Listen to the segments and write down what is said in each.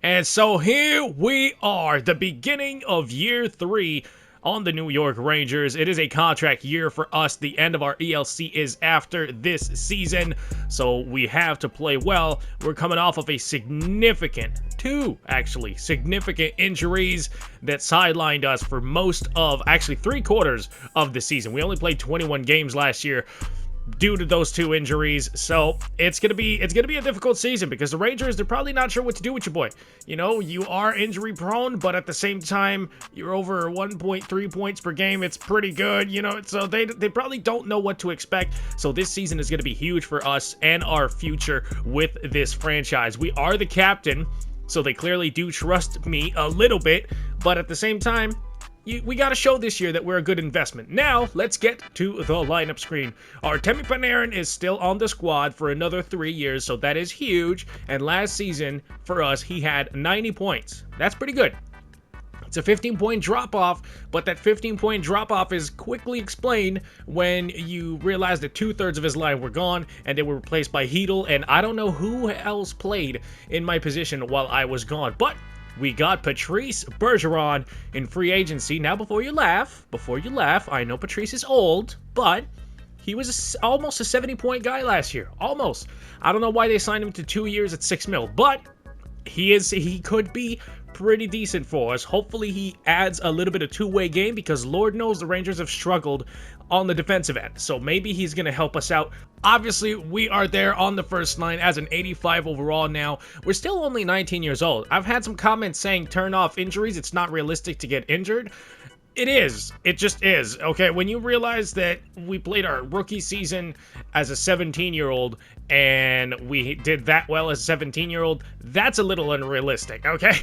And so here we are, the beginning of year 3 on the New York Rangers. It is a contract year for us. The end of our ELC is after this season, so we have to play well. We're coming off of a two significant injuries that sidelined us for most of, actually 3/4 of the season. We only played 21 games last year due to those two injuries, so it's gonna be a difficult season because the Rangers, they're probably not sure what to do with your boy. You know, you are injury prone, but at the same time, you're over 1.3 points per game. It's pretty good, you know, so they probably don't know what to expect. So this season is gonna be huge for us and our future with this franchise. We are the captain, so they clearly do trust me a little bit, but at the same time, we got to show this year that we're a good investment. Now, let's get to the lineup screen. Artemi Panarin is still on the squad for another 3 years, so that is huge. And last season, for us, he had 90 points. That's pretty good. It's a 15-point drop-off, but that 15-point drop-off is quickly explained when you realize that 2/3 of his line were gone, and they were replaced by Hedl, and I don't know who else played in my position while I was gone, but we got Patrice Bergeron in free agency. Now, before you laugh, I know Patrice is old, but he was almost a 70-point guy last year. Almost. I don't know why they signed him to 2 years at $6 million, but he could be pretty decent for us. Hopefully, he adds a little bit of two-way game because Lord knows the Rangers have struggled on the defensive end. So maybe he's going to help us out. Obviously, we are there on the first line as an 85 overall now. We're still only 19 years old. I've had some comments saying turn off injuries. It's not realistic to get injured. It is. It just is. Okay, when you realize that we played our rookie season as a 17-year-old and we did that well as a 17-year-old, that's a little unrealistic, okay?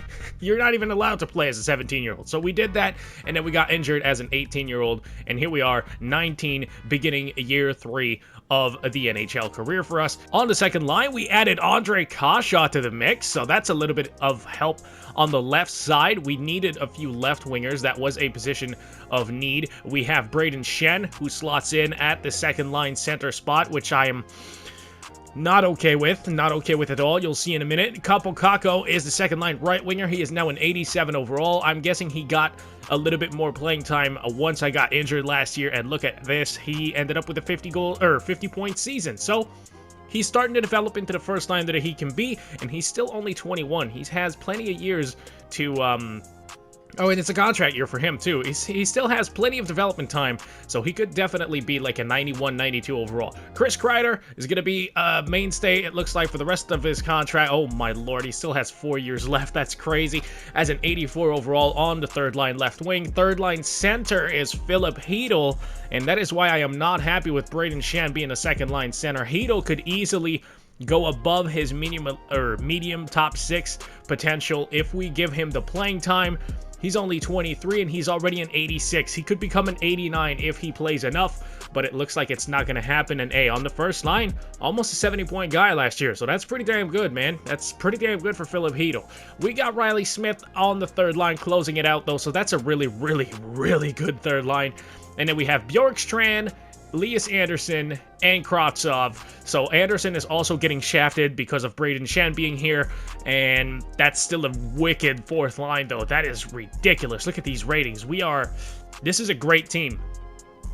You're not even allowed to play as a 17-year-old. So we did that, and then we got injured as an 18-year-old, and here we are, 19, beginning year 3 of the NHL career for us. On the second line, we added Ondrej Kase to the mix, so that's a little bit of help on the left side. We needed a few left wingers. That was a position of need. We have Brayden Schenn, who slots in at the second line center spot, which I am not okay with at all. You'll see in a minute. Kaapo Kakko is the second line right winger. He is now an 87 overall. I'm guessing he got a little bit more playing time once I got injured last year, and look at this. He ended up with a 50-point season. So he's starting to develop into the first line that he can be, and he's still only 21. He has plenty of years to oh, and it's a contract year for him, too. He still has plenty of development time, so he could definitely be like a 91, 92 overall. Chris Kreider is going to be a mainstay, it looks like, for the rest of his contract. Oh, my lord, he still has 4 years left. That's crazy. As an 84 overall on the third line left wing. Third line center is Filip Hedl, and that is why I am not happy with Brayden Schenn being a second line center. Hedl could easily go above his medium top 6 potential if we give him the playing time. He's only 23 and he's already an 86. He could become an 89 if he plays enough, but it looks like it's not going to happen. And on the first line, almost a 70-point guy last year, so that's pretty damn good, man. That's pretty damn good for Filip Hedl. We got Riley Smith on the third line closing it out, though, so that's a really, really, really good third line. And then we have Bjorkstrand, Elias Anderson, and Kravtsov. So Anderson is also getting shafted because of Brayden Schenn being here, and that's still a wicked fourth line, though. That is ridiculous. Look at these ratings. This is a great team.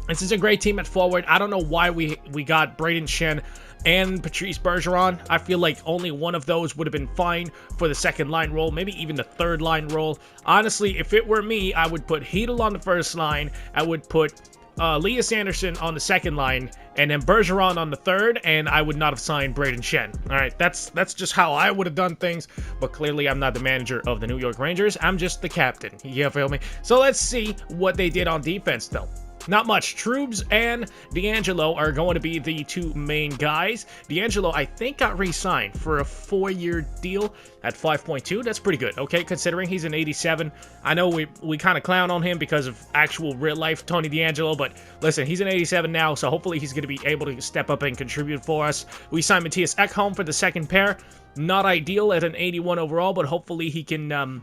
This is a great team at forward. I don't know why we got Brayden Schenn and Patrice Bergeron. I feel like only one of those would have been fine for the second line role, maybe even the third line role. Honestly, if it were me, I would put Hedl on the first line. I would put Elias Anderson on the second line, and then Bergeron on the third, and I would not have signed Brayden Schenn. All right, that's just how I would have done things, but clearly I'm not the manager of the New York Rangers. I'm just the captain. You feel me? So let's see what they did on defense, though. Not much. Trubes and D'Angelo are going to be the two main guys. D'Angelo, I think, got re-signed for a 4-year deal at 5.2. That's pretty good, okay, considering he's an 87. I know we kind of clown on him because of actual real-life Tony D'Angelo, but listen, he's an 87 now, so hopefully he's going to be able to step up and contribute for us. We signed Matthias Ekholm for the second pair. Not ideal at an 81 overall, but hopefully he can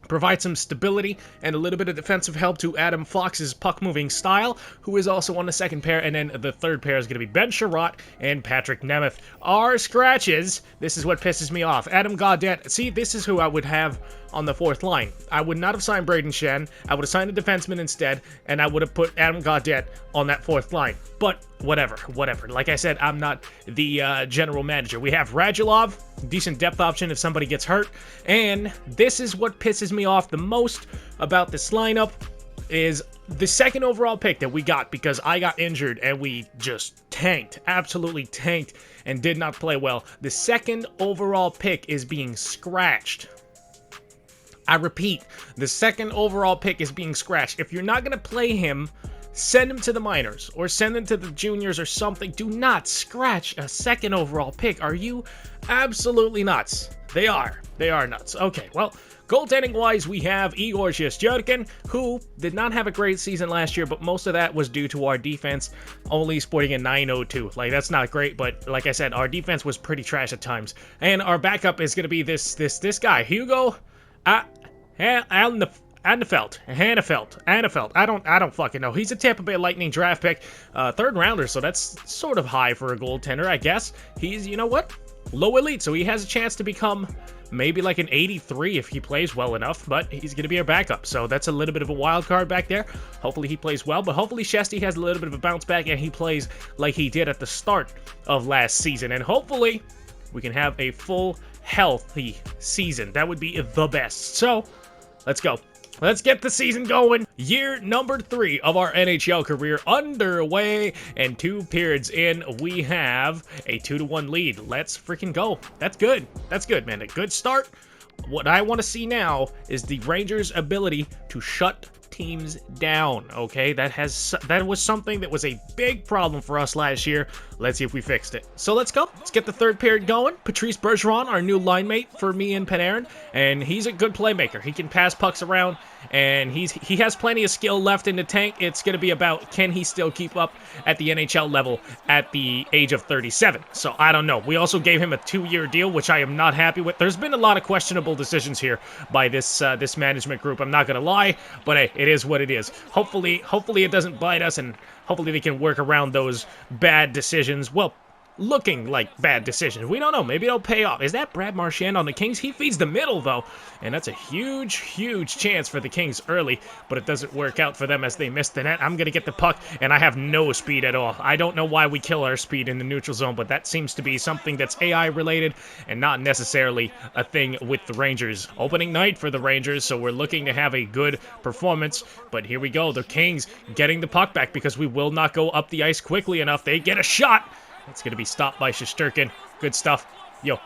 provide some stability and a little bit of defensive help to Adam Fox's puck-moving style, who is also on the second pair, and then the third pair is going to be Ben Sherratt and Patrick Nemeth. Our scratches, this is what pisses me off. Adam Gaudette, see, this is who I would have on the fourth line. I would not have signed Braden Shen, I would have signed a defenseman instead, and I would have put Adam Gaudette on that fourth line. But whatever. Like I said, I'm not the general manager. We have Radulov, decent depth option if somebody gets hurt, and this is what pisses me off the most about this lineup is the second overall pick that we got, because I got injured and we just tanked, absolutely tanked, and did not play well. The second overall pick is being scratched. I repeat, the second overall pick is being scratched. If you're not going to play him, send him to the minors or send him to the juniors or something. Do not scratch a second overall pick. Are you absolutely nuts? They are nuts. Okay, well, goaltending-wise, we have Igor Shesterkin, who did not have a great season last year, but most of that was due to our defense only sporting a 902. Like, that's not great, but like I said, our defense was pretty trash at times. And our backup is going to be this guy, Hugo Hanefeld. I don't fucking know. He's a Tampa Bay Lightning draft pick, third rounder, so that's sort of high for a goaltender, I guess. He's, you know what? Low elite, so he has a chance to become maybe like an 83 if he plays well enough, but he's going to be our backup, so that's a little bit of a wild card back there. Hopefully he plays well, but hopefully Shesty has a little bit of a bounce back and he plays like he did at the start of last season, and hopefully we can have a full, healthy season. That would be the best. So, let's go. Let's get the season going. Year number 3 of our NHL career underway, and 2 periods in, we have a 2-1 lead. Let's freaking go. That's good. That's good, man. A good start. What I want to see now is the Rangers' ability to shut teams down, okay? That was something that was a big problem for us last year. Let's see if we fixed it. So let's go. Let's get the third period going. Patrice Bergeron, our new line mate for me and Panarin, and he's a good playmaker. He can pass pucks around, and he has plenty of skill left in the tank. It's going to be about, can he still keep up at the NHL level at the age of 37? So I don't know. We also gave him a 2-year deal, which I am not happy with. There's been a lot of questionable decisions here by this management group. I'm not going to lie, but hey, it is what it is. Hopefully it doesn't bite us, and hopefully they can work around those bad decisions. Well, looking like bad decisions. We don't know. Maybe it'll pay off. Is that Brad Marchand on the Kings? He feeds the middle, though, and that's a huge, huge chance for the Kings early, but it doesn't work out for them as they miss the net. I'm going to get the puck, and I have no speed at all. I don't know why we kill our speed in the neutral zone, but that seems to be something that's AI-related and not necessarily a thing with the Rangers. Opening night for the Rangers, so we're looking to have a good performance, but here we go. The Kings getting the puck back because we will not go up the ice quickly enough. They get a shot. It's going to be stopped by Shesterkin. Good stuff. Yo.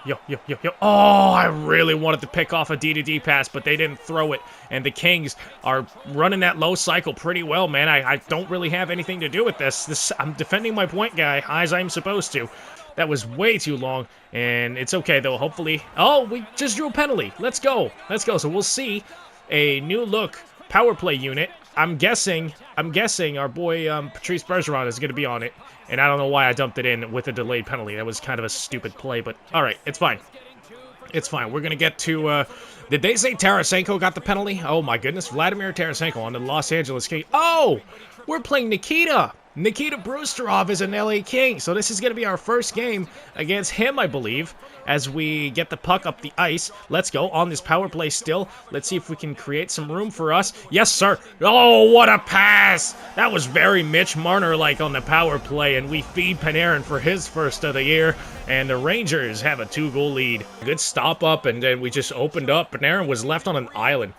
Oh, I really wanted to pick off a D-to-D pass, but they didn't throw it. And the Kings are running that low cycle pretty well, man. I don't really have anything to do with this. I'm defending my point guy as I'm supposed to. That was way too long, and it's okay, though. Hopefully... Oh, we just drew a penalty. Let's go. So we'll see a new look power play unit. I'm guessing our boy Patrice Bergeron is going to be on it, and I don't know why I dumped it in with a delayed penalty. That was kind of a stupid play, but all right, it's fine. It's fine. We're going to get to... did they say Tarasenko got the penalty? Oh, my goodness. Vladimir Tarasenko on the Los Angeles Kings. Oh, we're playing Nikita. Nikita Brusterov is an LA King, so this is going to be our first game against him, I believe, as we get the puck up the ice. Let's go on this power play still. Let's see if we can create some room for us. Yes, sir. Oh, what a pass. That was very Mitch Marner-like on the power play, and we feed Panarin for his first of the year, and the Rangers have a 2-goal lead. Good stop up, and then we just opened up. Panarin was left on an island.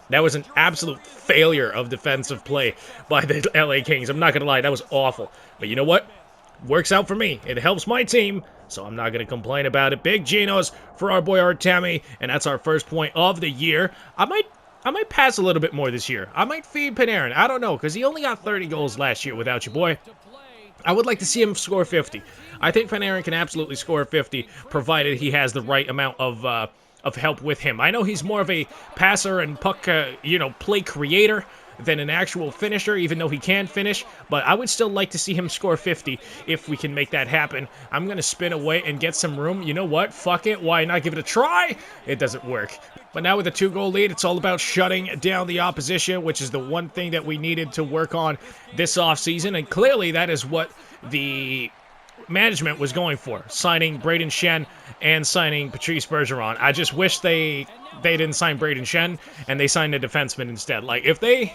That was an absolute failure of defensive play by the LA Kings. I'm not going to lie, that was awful. But you know what? Works out for me. It helps my team, so I'm not going to complain about it. Big Genos for our boy Artemi, and that's our first point of the year. I might pass a little bit more this year. I might feed Panarin. I don't know, because he only got 30 goals last year without your boy. I would like to see him score 50. I think Panarin can absolutely score 50, provided he has the right amount of help with him. I know he's more of a passer and puck, play creator, than an actual finisher, even though he can finish. But I would still like to see him score 50 if we can make that happen. I'm going to spin away and get some room. You know what? Fuck it. Why not give it a try? It doesn't work. But now with a 2-goal lead, it's all about shutting down the opposition, which is the one thing that we needed to work on this offseason. And clearly that is what the management was going for, signing Braden Shen and signing Patrice Bergeron. I just wish they didn't sign Braden Shen and they signed a defenseman instead. Like, if they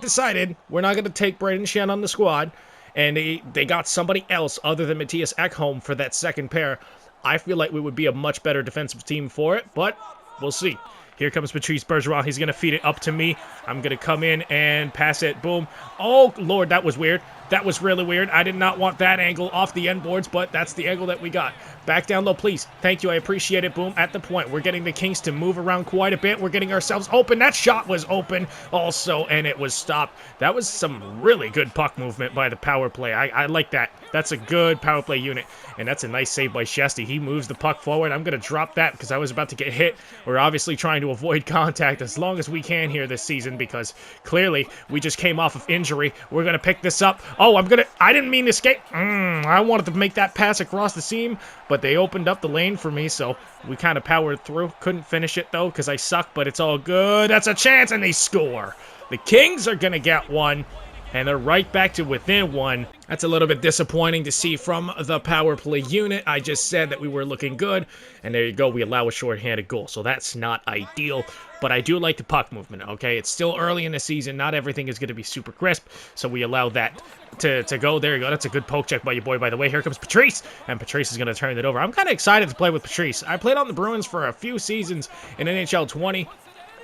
decided we're not going to take Braden Shen on the squad and they got somebody else other than Matthias Ekholm for that second pair, I feel like we would be a much better defensive team for it, but we'll see. Here comes Patrice Bergeron. He's going to feed it up to me. I'm going to come in and pass it. Boom. Oh, Lord, that was weird. That was really weird. I did not want that angle off the end boards, but that's the angle that we got. Back down low, please. Thank you. I appreciate it. Boom. At the point. We're getting the Kings to move around quite a bit. We're getting ourselves open. That shot was open also, and it was stopped. That was some really good puck movement by the power play. I like that. That's a good power play unit, and that's a nice save by Shesty. He moves the puck forward. I'm going to drop that because I was about to get hit. We're obviously trying to avoid contact as long as we can here this season because clearly we just came off of injury. We're going to pick this up. Oh, I didn't mean to skate. I wanted to make that pass across the seam, but they opened up the lane for me, so we kind of powered through. Couldn't finish it, though, because I suck, but it's all good. That's a chance, and they score. The Kings are going to get one, and they're right back to within one. That's a little bit disappointing to see from the power play unit. I just said that we were looking good, and there you go. We allow a shorthanded goal, so that's not ideal. But I do like the puck movement, okay? It's still early in the season. Not everything is going to be super crisp, so we allow that to go. There you go. That's a good poke check by your boy, by the way. Here comes Patrice, and Patrice is going to turn it over. I'm kind of excited to play with Patrice. I played on the Bruins for a few seasons in NHL 20,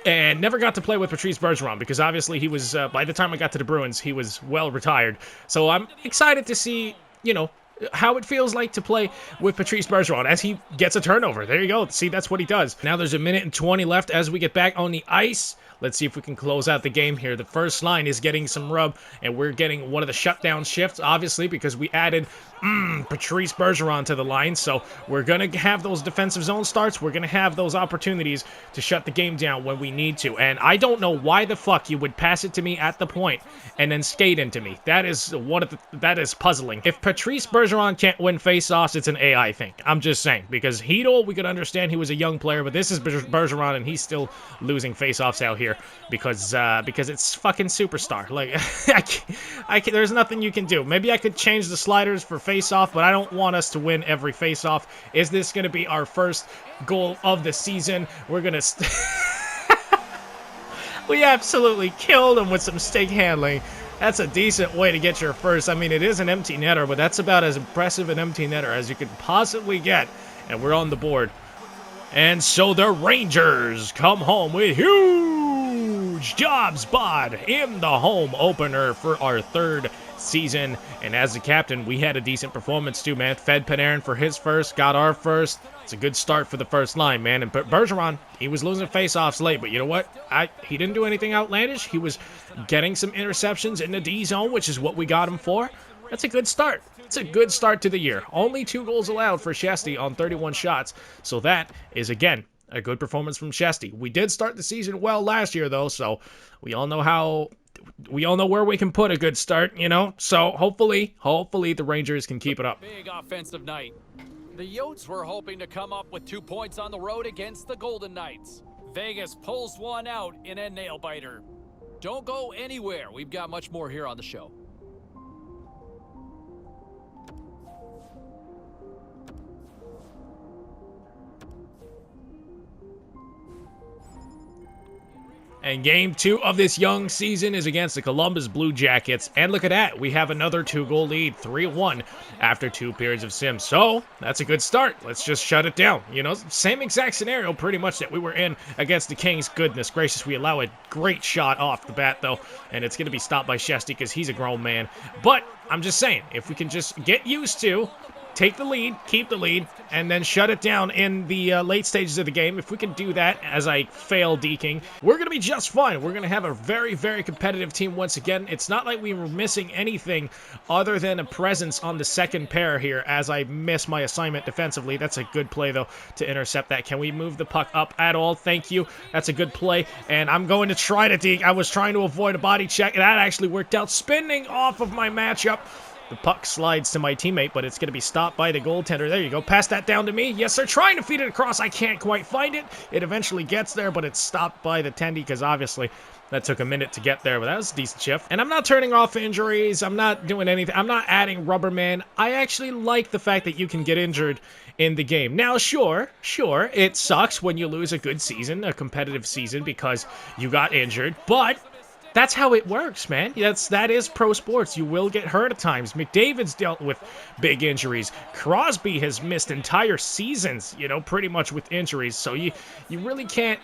and never got to play with Patrice Bergeron because obviously he was, by the time I got to the Bruins, he was well retired. So I'm excited to see, you know, how it feels like to play with Patrice Bergeron as he gets a turnover. There you go. See, that's what he does. Now there's 1:20 left as we get back on the ice. Let's see if we can close out the game here. The first line is getting some rub, and we're getting one of the shutdown shifts, obviously, because we added Patrice Bergeron to the line. So we're going to have those defensive zone starts. We're going to have those opportunities to shut the game down when we need to. And I don't know why the fuck you would pass it to me at the point and then skate into me. That is that is puzzling. If Patrice Bergeron can't win faceoffs, it's an AI thing. I'm just saying, because Hedo, we could understand he was a young player, but this is Bergeron, and he's still losing faceoffs out here because it's fucking Superstar. Like, there's nothing you can do. Maybe I could change the sliders for faceoff, but I don't want us to win every faceoff. Is this going to be our first goal of the season? We're going to... We absolutely killed him with some stick handling. That's a decent way to get your first. I mean, it is an empty netter, but that's about as impressive an empty netter as you could possibly get. And we're on the board. And so the Rangers come home with huge job spot in the home opener for our third season. And as the captain, we had a decent performance too, man. Fed Panarin for his first, got our first. It's a good start for the first line, man. And Bergeron, he was losing faceoffs late, but you know what? He didn't do anything outlandish. He was getting some interceptions in the D zone, which is what we got him for. That's a good start. It's a good start to the year. Only 2 goals allowed for Shesty on 31 shots. So that is, again, a good performance from Shesty. We did start the season well last year, though, so we all know where we can put a good start, you know? So hopefully the Rangers can keep it up. Big offensive night. The Yotes were hoping to come up with 2 points on the road against the Golden Knights. Vegas pulls one out in a nail-biter. Don't go anywhere. We've got much more here on the show. And game 2 of this young season is against the Columbus Blue Jackets. And look at that, we have another 2-goal lead, 3-1 after 2 periods of sim. So that's a good start. Let's just shut it down. You know, same exact scenario pretty much that we were in against the Kings. Goodness gracious, we allow a great shot off the bat though. And it's going to be stopped by Shesty because he's a grown man. But I'm just saying, if we can just get used to take the lead, keep the lead, and then shut it down in the late stages of the game. If we can do that as I fail deking, we're going to be just fine. We're going to have a very, very competitive team once again. It's not like we were missing anything other than a presence on the second pair here as I miss my assignment defensively. That's a good play, though, to intercept that. Can we move the puck up at all? Thank you. That's a good play, and I'm going to try to deke. I was trying to avoid a body check, and that actually worked out. Spinning off of my matchup. The puck slides to my teammate, but it's going to be stopped by the goaltender. There you go. Pass that down to me. Yes, sir. Trying to feed it across. I can't quite find it. It eventually gets there, but it's stopped by the tendy because obviously that took a minute to get there, but that was a decent shift. And I'm not turning off injuries. I'm not doing anything. I'm not adding rubber man. I actually like the fact that you can get injured in the game. Now, sure, it sucks when you lose a good season, a competitive season, because you got injured, but that's how it works, man. That is pro sports. You will get hurt at times. McDavid's dealt with big injuries. Crosby has missed entire seasons, pretty much with injuries. So you really can't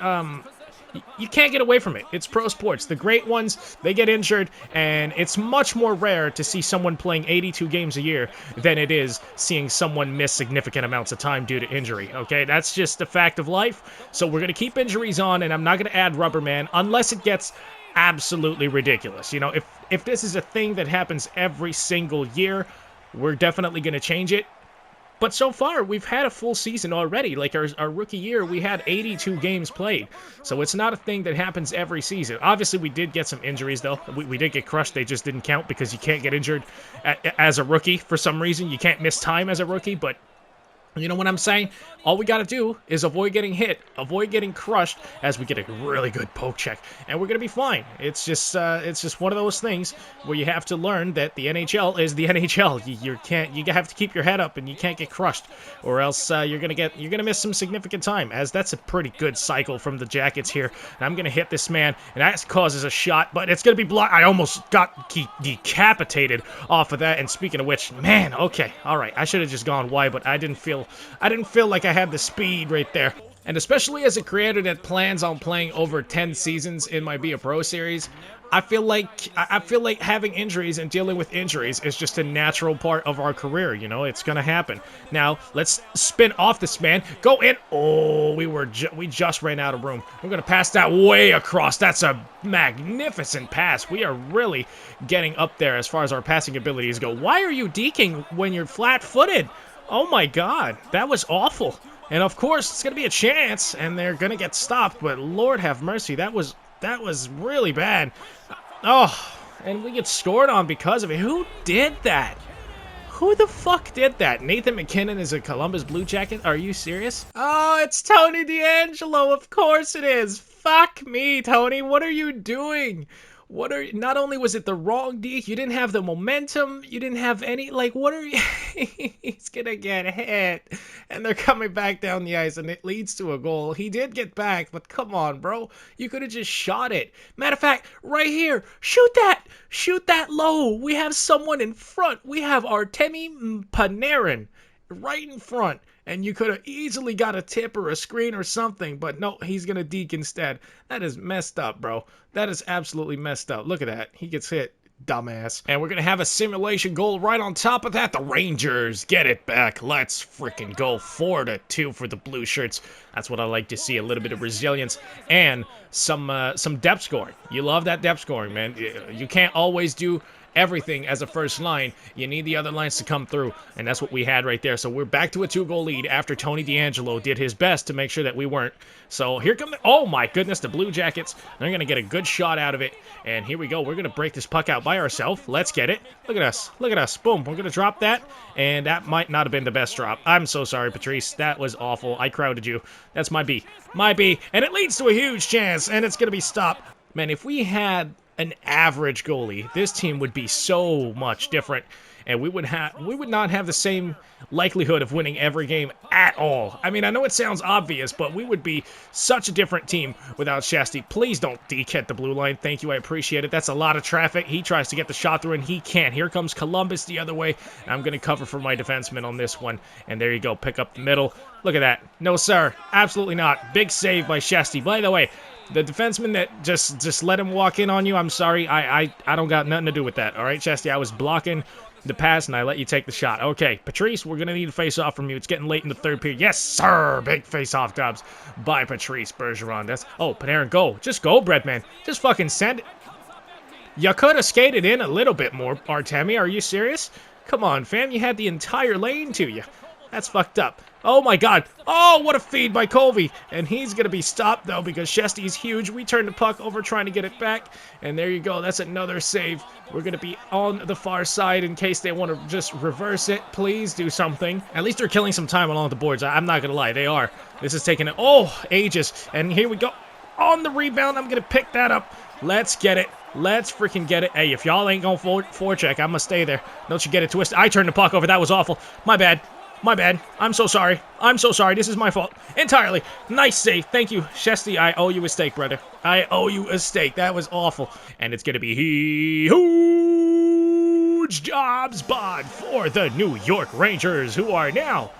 you can't get away from it. It's pro sports. The great ones, they get injured, and it's much more rare to see someone playing 82 games a year than it is seeing someone miss significant amounts of time due to injury, okay? That's just a fact of life. So we're going to keep injuries on, and I'm not going to add rubber man unless it gets absolutely ridiculous. If this is a thing that happens every single year, we're definitely going to change it. But so far, we've had a full season already. Like our rookie year, we had 82 games played. So it's not a thing that happens every season. Obviously, we did get some injuries, though. We did get crushed. They just didn't count because you can't get injured as a rookie for some reason. You can't miss time as a rookie, but you know what I'm saying? All we gotta do is avoid getting hit, avoid getting crushed as we get a really good poke check, and we're gonna be fine. It's just one of those things where you have to learn that the NHL is the NHL. You have to keep your head up and you can't get crushed, or else you're gonna miss some significant time. As that's a pretty good cycle from the Jackets here. And I'm gonna hit this man, and that causes a shot, but it's gonna be blocked. I almost got decapitated off of that. And speaking of which, man, okay, all right, I should have just gone wide, but I didn't feel like I had the speed right there. And especially as a creator that plans on playing over 10 seasons in my Be a Pro series, I feel like having injuries and dealing with injuries is just a natural part of our career, it's gonna happen. Now, let's spin off this man, go in. Oh, we just ran out of room. We're gonna pass that way across. That's a magnificent pass. We are really getting up there as far as our passing abilities go. Why are you deking when you're flat-footed? Oh my god, that was awful. And of course, it's going to be a chance, and they're going to get stopped, but Lord have mercy, that was really bad. Oh, and we get scored on because of it. Who did that? Who the fuck did that? Nathan McKinnon is a Columbus Blue Jacket? Are you serious? Oh, it's Tony DeAngelo, of course it is. Fuck me, Tony, what are you doing? Not only was it the wrong deke, you didn't have the momentum, you didn't have any, what are you, he's gonna get hit, and they're coming back down the ice, and it leads to a goal. He did get back, but come on, bro, you could have just shot it. Matter of fact, right here, shoot that low. We have someone in front. We have Artemi Panarin right in front. And you could have easily got a tip or a screen or something, but no, he's going to deke instead. That is messed up, bro. That is absolutely messed up. Look at that. He gets hit. Dumbass. And we're going to have a simulation goal right on top of that. The Rangers get it back. Let's freaking go. 4-2 for the Blue Shirts. That's what I like to see. A little bit of resilience and some depth scoring. You love that depth scoring, man. You can't always do everything as a first line. You need the other lines to come through, and that's what we had right there. So we're back to a 2-goal lead after Tony DeAngelo did his best to make sure that we weren't. So here come oh my goodness, the Blue Jackets. They're going to get a good shot out of it, and here we go. We're going to break this puck out by ourselves. Let's get it. Look at us. Look at us. Boom. We're going to drop that, and that might not have been the best drop. I'm so sorry, Patrice. That was awful. I crowded you. That's my B. My B, and it leads to a huge chance, and it's going to be stopped. Man, if we had an average goalie, this team would be so much different, and we would not have the same likelihood of winning every game at all. I mean, I know it sounds obvious, but we would be such a different team without Shasty. Please don't deke at the blue line. Thank you, I appreciate it. That's a lot of traffic. He tries to get the shot through, and he can't. Here comes Columbus the other way. I'm going to cover for my defenseman on this one, and there you go. Pick up the middle. Look at that. No, sir. Absolutely not. Big save by Shasty. By the way, the defenseman that just let him walk in on you, I'm sorry. I don't got nothing to do with that, all right, Chesty? I was blocking the pass, and I let you take the shot. Okay, Patrice, we're going to need a face-off from you. It's getting late in the third period. Yes, sir! Big face-off dubs by Patrice Bergeron. That's, oh, Panarin, go. Just go, Breadman. Just fucking send it. You could have skated in a little bit more, Artemi. Are you serious? Come on, fam. You had the entire lane to you. That's fucked up. Oh, my God. Oh, what a feed by Colby. And he's going to be stopped, though, because Shesty's huge. We turn the puck over trying to get it back. And there you go. That's another save. We're going to be on the far side in case they want to just reverse it. Please do something. At least they're killing some time along the boards. I'm not going to lie. They are. This is taking, ages. And here we go. On the rebound, I'm going to pick that up. Let's get it. Let's freaking get it. Hey, if y'all ain't going forecheck, I'm going to stay there. Don't you get it twisted. I turned the puck over. That was awful. My bad. My bad. I'm so sorry. I'm so sorry. This is my fault. Entirely. Nice save. Thank you. Shesty, I owe you a steak, brother. I owe you a steak. That was awful. And it's going to be huge job spot for the New York Rangers, who are now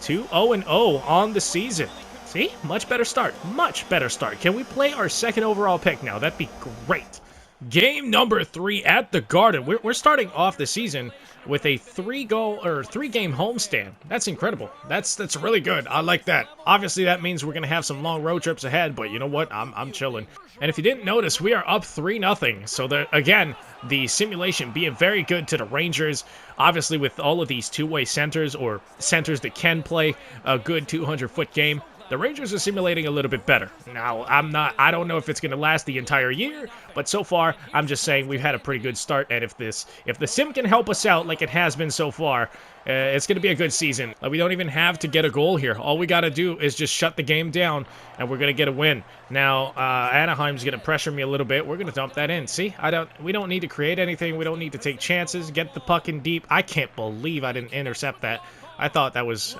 2-0-0 on the season. See? Much better start. Much better start. Can we play our second overall pick now? That'd be great. Game number 3 at the Garden. We're starting off the season with a 3-game homestand. That's incredible. That's really good. I like that. Obviously, that means we're gonna have some long road trips ahead. But you know what? I'm chilling. And if you didn't notice, we are up 3-0. So again, the simulation being very good to the Rangers. Obviously, with all of these two-way centers or centers that can play a good 200-foot game, the Rangers are simulating a little bit better. Now, I don't know if it's going to last the entire year, but so far, I'm just saying we've had a pretty good start, and if the sim can help us out like it has been so far, it's going to be a good season. We don't even have to get a goal here. All we got to do is just shut the game down, and we're going to get a win. Now, Anaheim's going to pressure me a little bit. We're going to dump that in. See, we don't need to create anything. We don't need to take chances. Get the puck in deep. I can't believe I didn't intercept that. I thought that was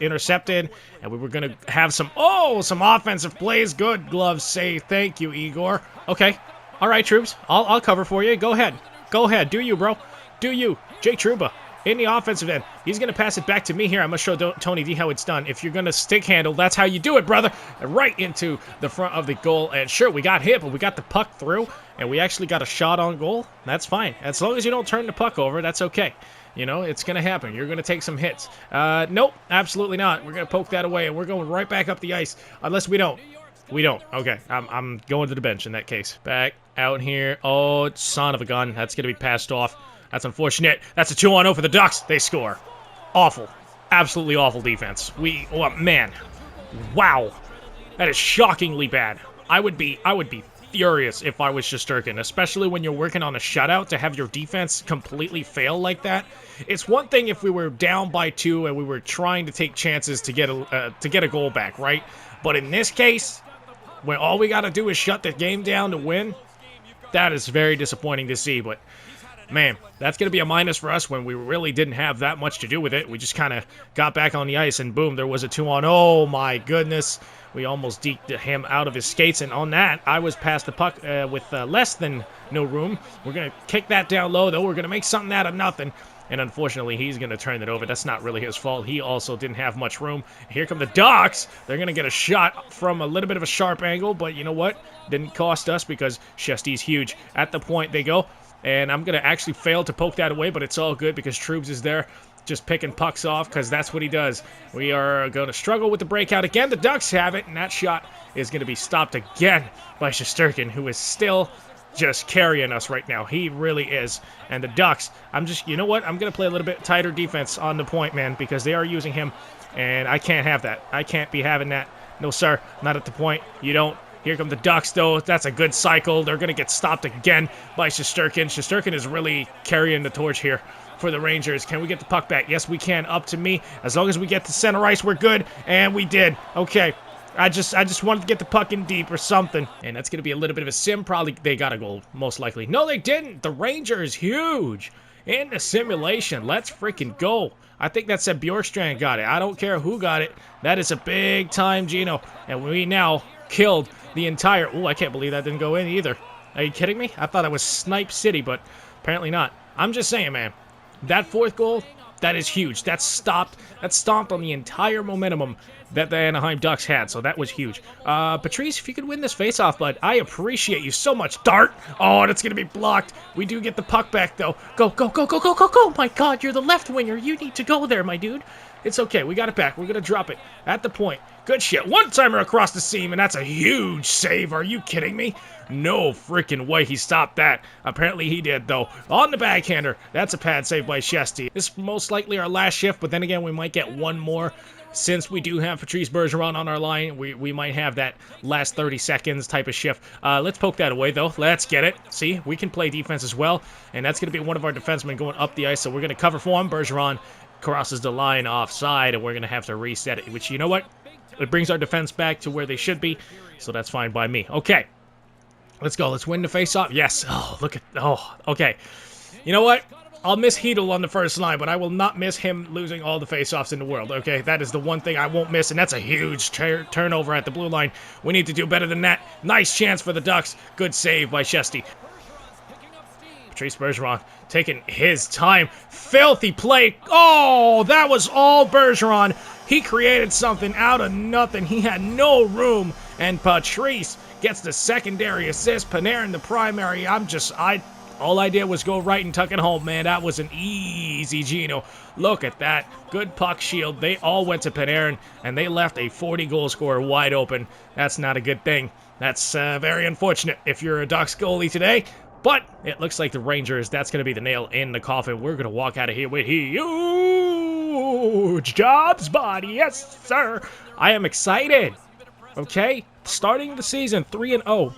intercepted, and we were gonna have some offensive plays. Good glove save. Thank you, Igor. Okay, all right, troops. I'll cover for you. Go ahead. Do you, bro? Do you, Jay Trouba? In the offensive end, he's gonna pass it back to me here. I'm gonna show Tony D how it's done. If you're gonna stick handle, that's how you do it, brother. Right into the front of the goal, and sure, we got hit, but we got the puck through, and we actually got a shot on goal. That's fine. As long as you don't turn the puck over, that's okay. You know, it's going to happen. You're going to take some hits. Nope, absolutely not. We're going to poke that away, and we're going right back up the ice. Unless we don't. We don't. Okay, I'm going to the bench in that case. Back out here. Oh, son of a gun. That's going to be passed off. That's unfortunate. That's a 2-on-0 for the Ducks. They score. Awful. Absolutely awful defense. Man. Wow. That is shockingly bad. I would be furious if I was Shesterkin, especially when you're working on a shutout, to have your defense completely fail like that. It's one thing if we were down by 2 and we were trying to take chances to get a goal back, right? But in this case, when all we got to do is shut the game down to win, that is very disappointing to see. But man, that's going to be a minus for us when we really didn't have that much to do with it. We just kind of got back on the ice, and boom, there was a 2-on. Oh my goodness. We almost deked him out of his skates, and on that, I was past the puck with less than no room. We're going to kick that down low, though. We're going to make something out of nothing, and unfortunately, he's going to turn it over. That's not really his fault. He also didn't have much room. Here come the Ducks. They're going to get a shot from a little bit of a sharp angle, but you know what? Didn't cost us because Shesty's huge. At the point they go, and I'm going to actually fail to poke that away, but it's all good because Troops is there, just picking pucks off, because that's what he does. We are going to struggle with the breakout again. The Ducks have it, and that shot is going to be stopped again by Shesterkin, who is still just carrying us right now. He really is. And the Ducks, you know what? I'm going to play a little bit tighter defense on the point, man, because they are using him, and I can't have that. I can't be having that. No, sir, not at the point. You don't. Here come the Ducks, though. That's a good cycle. They're going to get stopped again by Shesterkin. Shesterkin is really carrying the torch here for the Rangers. Can we get the puck back? Yes, we can. Up to me. As long as we get to center ice, we're good. And we did. Okay. I just wanted to get the puck in deep or something. And that's going to be a little bit of a sim. Probably they got a goal, most likely. No, they didn't. The Rangers, huge. In the simulation. Let's freaking go. I think that said Bjorkstrand got it. I don't care who got it. That is a big time Gino. And we now killed the entire... Oh, I can't believe that didn't go in either. Are you kidding me? I thought it was Snipe City, but apparently not. I'm just saying, man. That fourth goal, That is huge. That stomped on the entire momentum that the Anaheim Ducks had, so that was huge. Patrice, if you could win this faceoff, bud, I appreciate you so much. Dart! Oh, that's going to be blocked. We do get the puck back, though. Go, go, go, go, go, go, go! My God, you're the left winger. You need to go there, my dude. It's okay. We got it back. We're going to drop it at the point. Good shit. One-timer across the seam, and that's a huge save. Are you kidding me? No freaking way he stopped that. Apparently he did, though. On the backhander. That's a pad save by Shesty. This is most likely our last shift, but then again, we might get one more. Since we do have Patrice Bergeron on our line, we might have that last 30 seconds type of shift. Let's poke that away, though. Let's get it. See, we can play defense as well, and that's going to be one of our defensemen going up the ice, so we're going to cover for him. Bergeron crosses the line offside, and we're going to have to reset it, which, you know what? It brings our defense back to where they should be, so that's fine by me. Okay, let's go. Let's win the face-off. Yes. Oh, look at... Oh, okay. You know what? I'll miss Hedel on the first line, but I will not miss him losing all the face-offs in the world, okay? That is the one thing I won't miss, and that's a huge turnover at the blue line. We need to do better than that. Nice chance for the Ducks. Good save by Shesty. Patrice Bergeron taking his time. Filthy play. Oh, that was all Bergeron. He created something out of nothing. He had no room, and Patrice gets the secondary assist. Panarin the primary. All I did was go right and tuck it home, man. That was an easy Gino. Look at that. Good puck shield. They all went to Panarin, and they left a 40-goal scorer wide open. That's not a good thing. That's very unfortunate if you're a Ducks goalie today. But it looks like the Rangers, that's going to be the nail in the coffin. We're going to walk out of here with huge jobs, buddy. Yes, sir. I am excited. Okay? Starting the season 3-0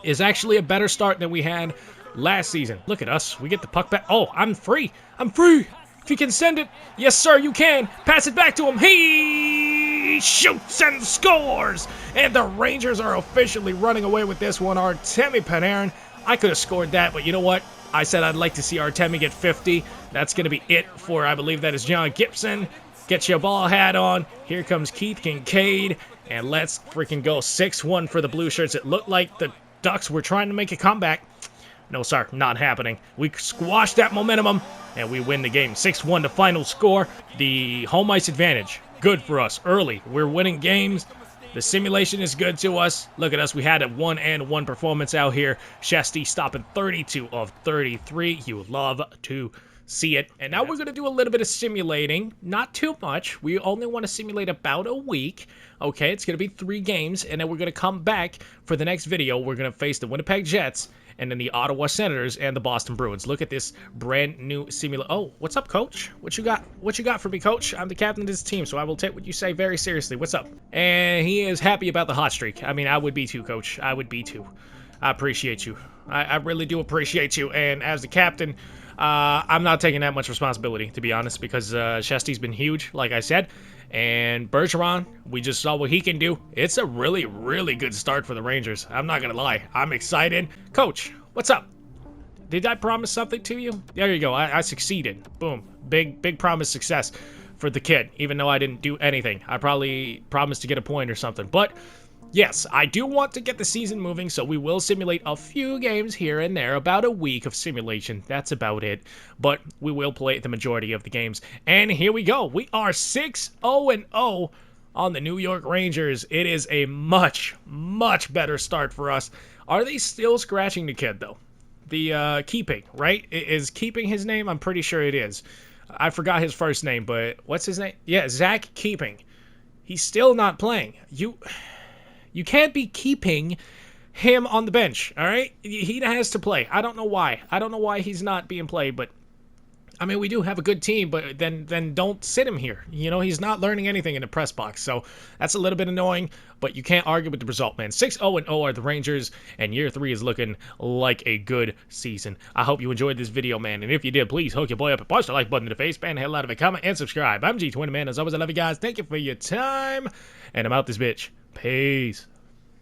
is actually a better start than we had last season. Look at us. We get the puck back. Oh, I'm free. I'm free. If you can send it. Yes, sir, you can. Pass it back to him. He shoots and scores. And the Rangers are officially running away with this one. Artemi Panarin. I could have scored that, but you know what? I said I'd like to see Artemi get 50. That's going to be it for, I believe that is John Gibson. Get your ball hat on. Here comes Keith Kincaid. And let's freaking go. 6-1 for the Blue Shirts. It looked like the Ducks were trying to make a comeback. No, sir, not happening. We squashed that momentum, and we win the game. 6-1 the final score. The home ice advantage. Good for us early. We're winning games. The simulation is good to us. Look at us. We had a 1-and-1 performance out here. Shesty stopping 32 of 33. You love to see it. And now we're going to do a little bit of simulating. Not too much. We only want to simulate about a week. Okay, it's going to be 3 games, and then we're going to come back for the next video. We're going to face the Winnipeg Jets, and then the Ottawa Senators and the Boston Bruins. Look at this brand new simulation. Oh, what's up, Coach? What you got? What you got for me, Coach? I'm the captain of this team, so I will take what you say very seriously. What's up? And he is happy about the hot streak. I mean, I would be too, Coach. I would be too. I appreciate you. I really do appreciate you. And as the captain, I'm not taking that much responsibility, to be honest, because Shesty's been huge, like I said. And Bergeron, we just saw what he can do. It's a really, really good start for the Rangers. I'm not going to lie. I'm excited. Coach, what's up? Did I promise something to you? There you go. I succeeded. Boom. Big promise success for the kid, even though I didn't do anything. I probably promised to get a point or something. But yes, I do want to get the season moving, so we will simulate a few games here and there. About a week of simulation. That's about it. But we will play the majority of the games. And here we go. We are 6-0-0 on the New York Rangers. It is a much, much better start for us. Are they still scratching the kid, though? The Keeping, right? Is Keeping his name? I'm pretty sure it is. I forgot his first name, but what's his name? Yeah, Zach Keeping. He's still not playing. You can't be keeping him on the bench, all right? He has to play. I don't know why. I don't know why he's not being played, but I mean, we do have a good team, but then don't sit him here. You know, he's not learning anything in the press box, so that's a little bit annoying, but you can't argue with the result, man. 6-0-0 are the Rangers, and year 3 is looking like a good season. I hope you enjoyed this video, man, and if you did, please hook your boy up and punch the like button in the face, man, hell out of a comment, and subscribe. I'm G20, man. As always, I love you guys. Thank you for your time, and I'm out this bitch. Peace.